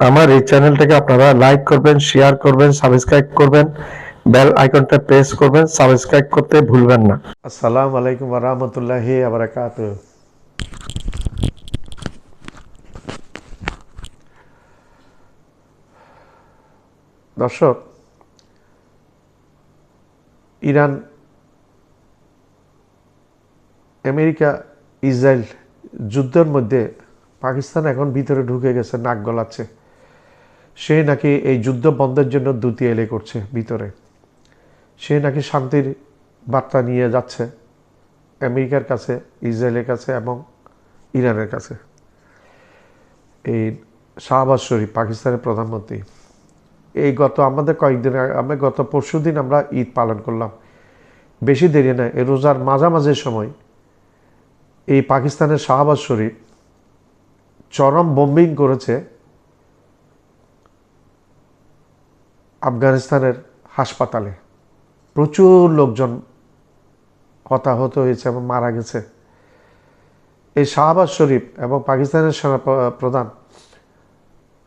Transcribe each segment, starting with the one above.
আমার এই চ্যানেলটাকে আপনারা লাইক করবেন, শেয়ার করবেন, সাবস্ক্রাইব করবেন, বেল আইকনটা প্রেস করবেন, সাবস্ক্রাইব করতে ভুলবেন না। আসসালামু আলাইকুম ওয়া রাহমাতুল্লাহি ওয়া বারাকাতুহু। দর্শক, ইরান, আমেরিকা, ইসরায়েল যুদ্ধের মধ্যে পাকিস্তান এখন ভিতরে ঢুকে গেছে, নাক গলাচ্ছে। সে নাকি এই যুদ্ধ বন্ধের জন্য দুটি এলে করছে ভিতরে। সে নাকি শান্তির বার্তা নিয়ে যাচ্ছে আমেরিকার কাছে, ইসরায়েলের কাছে এবং ইরানের কাছে। এই শাহবাজ শরীফ, পাকিস্তানের প্রধানমন্ত্রী, এই আমাদের কয়েকদিন আগে, গত পরশু দিন আমরা ঈদ পালন করলাম। বেশি দেরি না, এই রোজার মাঝামাঝি সময় এই পাকিস্তানের শাহবাজ শরীফ চরম বোম্বিং করেছে আফগানিস্তানের হাসপাতালে। প্রচুর লোকজন হতাহত হয়েছে এবং মারা গেছে। এই শাহবাজ শরীফ এবং পাকিস্তানের সেনা প্রধান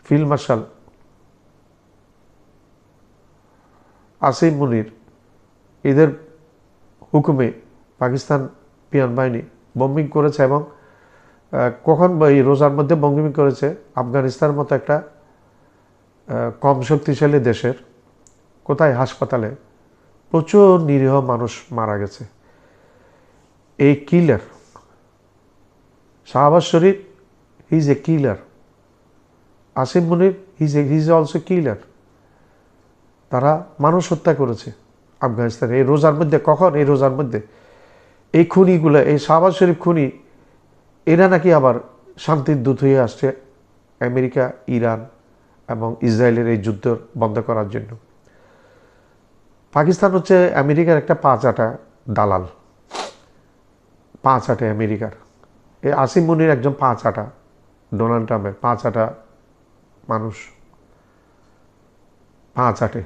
ফিল্ড মার্শাল আসিম মুনির, এদের হুকুমে পাকিস্তান পিয়ান বাহিনী বোম্বিং করেছে এবং কখন এই রোজার মধ্যে বোম্বিং করেছে আফগানিস্তানের মতো একটা কম শক্তিশালী দেশের কোথায় হাসপাতালে প্রচুর নিরীহ মানুষ মারা গেছে। এই killer Shehbaz Sharif, he is a killer. Asim Munir, he is also killer. তারা মানুষ হত্যা করেছে আফগানিস্তানে এই রোজার মধ্যে। কখন? এই রোজার মধ্যে। এই খুনিগুলো, এই শাহবাজ শরীফ খুনি, এরা নাকি আবার শান্তির দূত হয়ে আসছে আমেরিকা, ইরান এবং ইসরায়েলের এই যুদ্ধ বন্ধ করার জন্য। পাকিস্তান হচ্ছে আমেরিকার একটা পাঁচ-আটা দালাল, পাঁচ-আটে আমেরিকার। এই আসিম মুনির একজন পাঁচ-আটা, ডোনাল্ড ট্রাম্পের পাঁচ-আটা মানুষ, পাঁচ-আটে।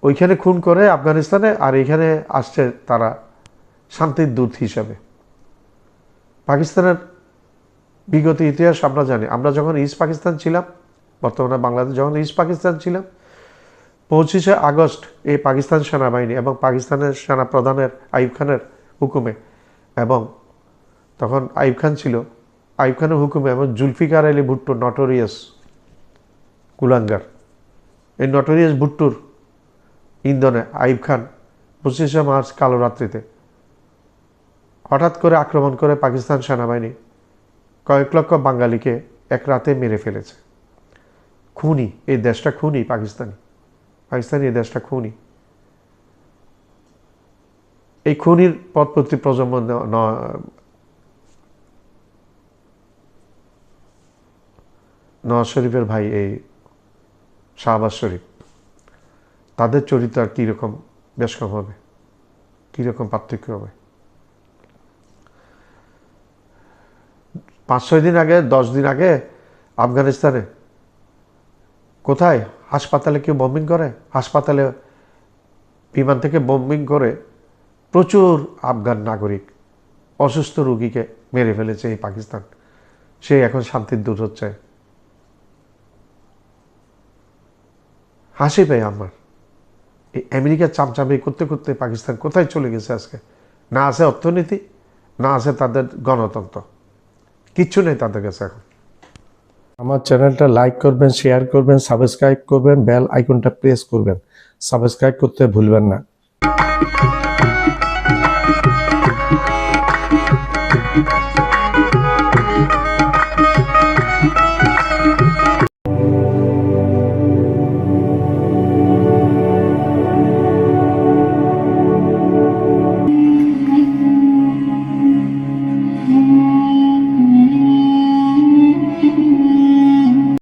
ওইখানে খুন করে আফগানিস্তানে, আর এইখানে আসছে তারা শান্তির দূত হিসাবে। পাকিস্তানের বিগত ইতিহাস আমরা জানি। আমরা যখন ইস্ট পাকিস্তান ছিলাম, বর্তমানে বাংলাদেশ যখন ইস্ট পাকিস্তান ছিলাম, 25শে আগস্ট এই পাকিস্তান সেনাবাহিনী এবং পাকিস্তানের সেনা প্রধানের আইয়ুব খানের হুকুমে, এবং তখন আইয়ুব খান ছিল, আইয়ুব খানের হুকুমে এবং জুলফিকার আলী ভুট্টো, নটোরিয়াস কুলাঙ্গার, এই নটোরিয়াস ভুট্টোর ইন্ধনে আইয়ুব খান 25শে মার্চ কালো রাত্রিতে হঠাৎ করে আক্রমণ করে পাকিস্তান সেনাবাহিনী কয়েক লক্ষ বাঙালিকে এক রাতে মেরে ফেলেছে। খুনি, এই দেশটা খুনি, পাকিস্তানি এই দেশটা খুনি। এই খুনির পরবর্তী প্রজন্ম নওয়াজ শরীফের ভাই এই শাহবাজ শরীফ, তাদের চরিত্র আর কীরকম বেশ কম হবে, কীরকম পার্থক্য হবে। 5-6 দিন আগে, 10 দিন আগে আফগানিস্তানে কোথায় হাসপাতালে কেউ বোম্বিং করে, হাসপাতালে বিমান থেকে বোম্বিং করে প্রচুর আফগান নাগরিক, অসুস্থ রোগীকে মেরে ফেলেছে এই পাকিস্তান। সে এখন শান্তির দূত হচ্ছে। হাসি পাই আমার। এই আমেরিকার চামচামি করতে করতে পাকিস্তান কোথায় চলে গেছে আজকে। না আছে অর্থনীতি, না আছে তাদের গণতন্ত্র, কিচ্ছু নেই তাদের কাছে এখন। আমার চ্যানেলটা লাইক করবেন, শেয়ার করবেন, সাবস্ক্রাইব করবেন, বেল আইকনটা প্রেস করবেন, সাবস্ক্রাইব করতে ভুলবেন না।